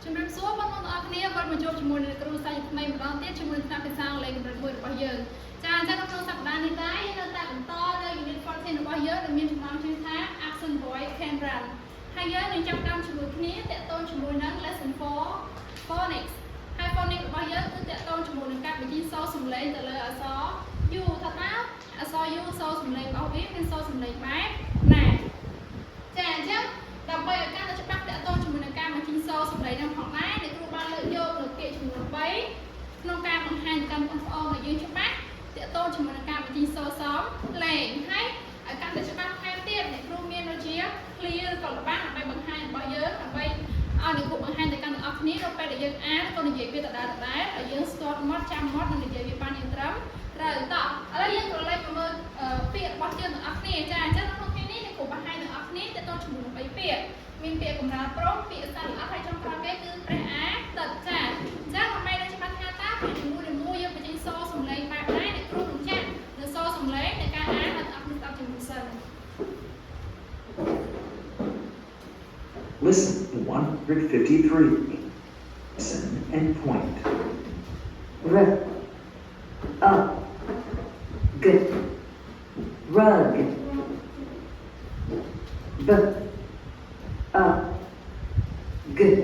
ជំរាបសួរបងប្អូនទាំងអស់គ្នាវិលមកជួបជាមួយនឹងគ្រូសាស្ត្រថ្មីម្ដងទៀតជាមួយនឹងភាសាអង់គ្លេសកម្រិត1របស់យើងចាអញ្ចឹងនៅក្នុងសប្តាហ៍នេះដែរយើងនៅតែបន្តនៅ Unit 14 របស់យើងដែលមានចំណងជើងថា Absent Voice Can Run ហើយយើងនឹងចាប់ផ្ដើមជាមួយគ្នាតាក់ទងជាមួយនឹង Lesson 4 Phonics ហើយ Phonics របស់យើងគឺតាក់ទងជាមួយនឹងការបញ្ចេញសូរសំឡេងទៅលើអក្សរ U ថាតើអក្សរ U សូរសំឡេងរបស់វាមានសូរសំឡេងបែបណាចាអញ្ចឹងដើម្បីឲ្យកាន់តែច្បាស់តាក់ទងជាមួយនឹងការបញ្ចេញសូរសំឡេងនឹងផងដែរអ្នកគ្រូបានលើកយកនៅពាក្យចំនួន3ក្នុងការបង្ហាញកម្មបងប្អូនឲ្យយើងច្បាស់តាក់ទងជាមួយនឹងការបញ្ចេញសូរសំឡេងហើយឲ្យកាន់តែច្បាស់ថែមទៀតអ្នកគ្រូមានដូចជា clear ឬក៏ល្បាំងដើម្បីបង្ហាញរបស់យើងដើម្បីឲ្យអ្នកគ្រូបង្ហាញទៅកាន់អ្នកនរគ្នានៅពេលដែលយើងអានក៏និយាយវាដដែលឲ្យយើងស្គាល់មាត់ចាំមាត់និងនិយាយវាបានយ៉ាងត្រឹមត្រូវតោះឥឡូវយើងក៏លេខមកមើលពាក្យរបស់យើងទាំងអស់គ្នាចាអញ្ចឹងក្នុងថ្ងៃនេះអ្នកគ្រូបង្ហាញទាំងអស់គ្នាតាក់ទងជាមួយនឹង3ពាក្យមានពាក្យកម្រាលព្រំពាក្យសត្វល្អិតហើយចុងក្រោយគេគឺព្រះអាទិត្យចាអញ្ចឹងដើម្បីនឹងច្បាស់ថាតើពាក្យមួយយើងបញ្ចេញសូរសំឡេងបែបណាអ្នកគ្រូនឹងចាត់នៅសូរសំឡេងនៃការអានឲ្យអ្នកស្ដាប់ជាមួយសិន Listen 153. Listen and point. R, up, good, rug, b, up, good,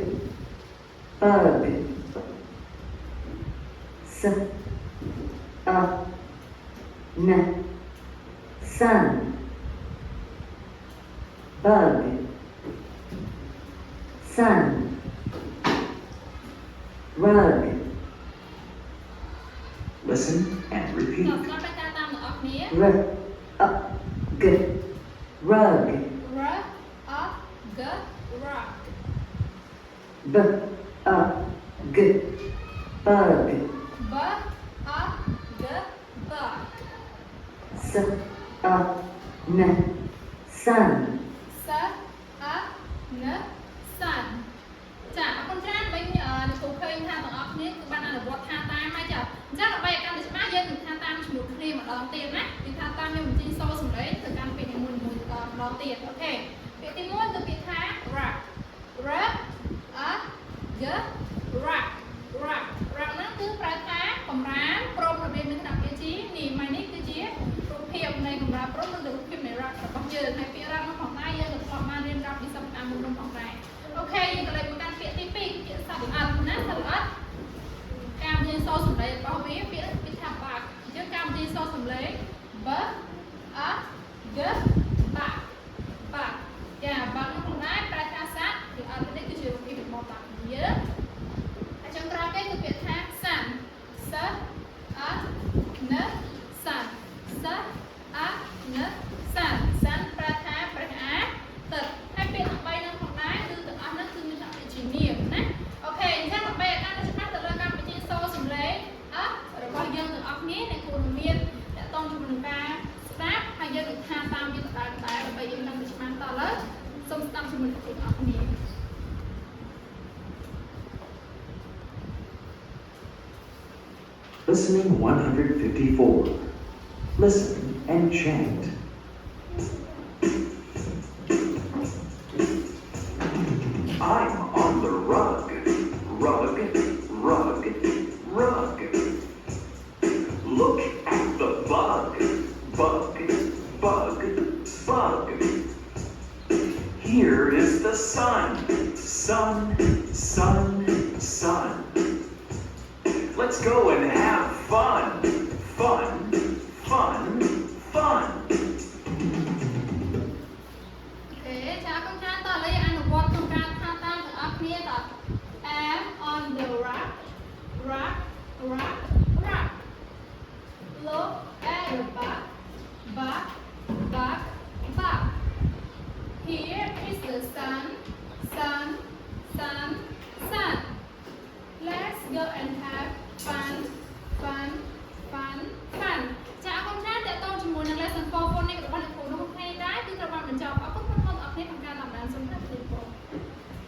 bug, s, up, n, sun, bug, sun, rug. Listen and repeat. Rồi, con phải ta một ọc nghĩa. R, up, good, rug. R, up, g, rug. B, up, good, bug. B, up, g, bug. S, up, n, sun. S, up, n, sun. ចាអរគុណច្រើនវិញលោកគ្រូឃើញថាទាំងអស់គ្នាគឺបានអនុវត្តថាតាមហើយចាអញ្ចឹងដើម្បីឲ្យកាន់តែច្បាស់យើងនឹងថាតាមជាមួយគ្នាម្ដងទៀតណាគឺថាតាមយើងបញ្ចេញសូរសំឡេងទៅកាន់ពាក្យនីមួយៗម្ដងទៀតអូខេពាក្យទី1គឺពាក្យថា rap rap a g rap rap rap ហ្នឹងគឺប្រើថាកម្រាលព្រំរបៀបនៅក្នុងពាក្យជីនេះមកនេះគឺជារូបភាពនៃកម្រាលព្រំនិងរូបភាពនៃ rap របស់យើងហើយពាក្យ rap នោះផងដែរយើងក៏ធ្លាប់បានរៀន rap ពីសប្តាហ៍មុនផងដែរអូខេយើងក៏លេខមកកាន់ពាក្យទី2ពាក្យសត្វល្អិតណាសត្វល្អិតការបញ្ចេញសូរសំឡេងរបស់វាពាក្យថា bug យើងការបញ្ចេញសូរសំឡេង b a g bug bug ចា bug នោះផងដែរប្រែថាសត្វឬអត់នេះគឺជារូបភាពរបស់ bug យើងហើយចុងក្រោយគេគឺពាក្យថា sun s a n sun s a n sun sun ប្រែថាព្រះអាទិត្យហើយពាក្យទាំង3នោះផងដែរគឺទាំងអស់នោះគឺមានអត្ថន័យជានាមណាអូខេអញ្ចឹងដើម្បីឲ្យកាន់តែច្បាស់ទៅលើការបញ្ចេញសូរសំឡេងរបស់យើងទាំងអស់គ្នាអ្នកគួរមានតកតងជាមួយនឹងការស្ដាប់ហើយយើងនឹងថាតាមវាដដែលដើម្បីយើងនឹងច្បាស់តលើសូមស្ដាប់ជាមួយនឹងអ្នកទាំងអស់គ្នា Listening 154. Listen and chant. I'm on the rug, rug, rug, rug. Look at the bug, bug, bug, bug. Here is the sun, sun, sun, sun. Let's go and have fun, fun, fun, fun. ចាកុំខានតលើអនុវត្តក្នុងការថាតាមទាំងអស់គ្នាត am on the rug rug rug rug look at the bug